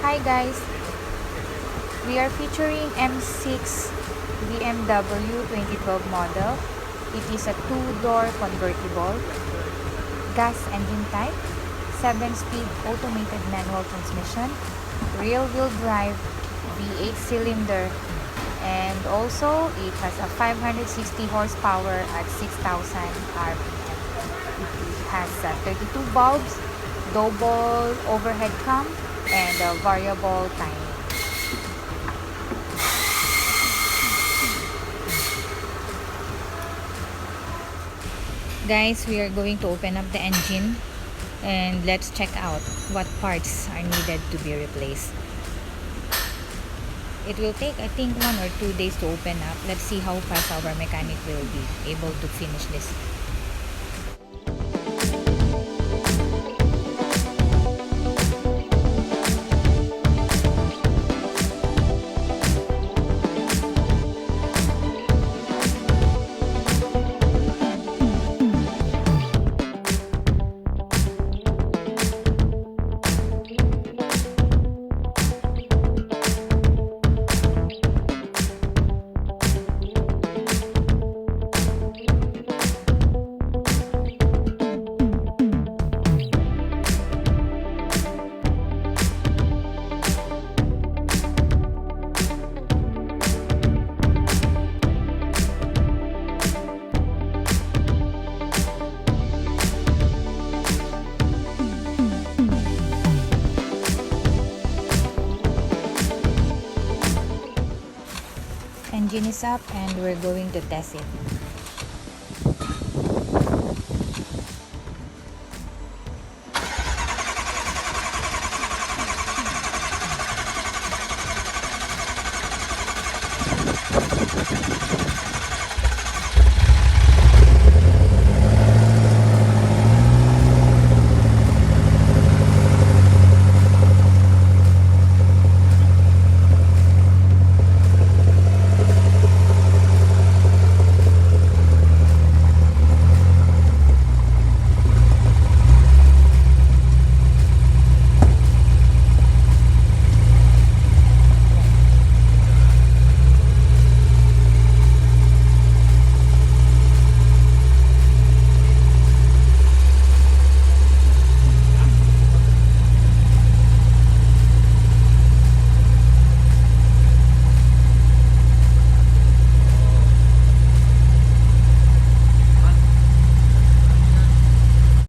Hi guys, we are featuring M6 BMW 2012 model. It is a two-door convertible, gas engine type, 7-speed automated manual transmission, rear-wheel drive, V8 cylinder, and also it has a 560 horsepower at 6,000 RPM. It has 32 bulbs, double overhead cam, and a variable timing. Guys, we are going to open up the engine and let's check out what parts are needed to be replaced. It will take, I think, 1 or 2 days to open up. Let's see how fast our mechanic will be able to finish this. Engine is up and we're going to test it.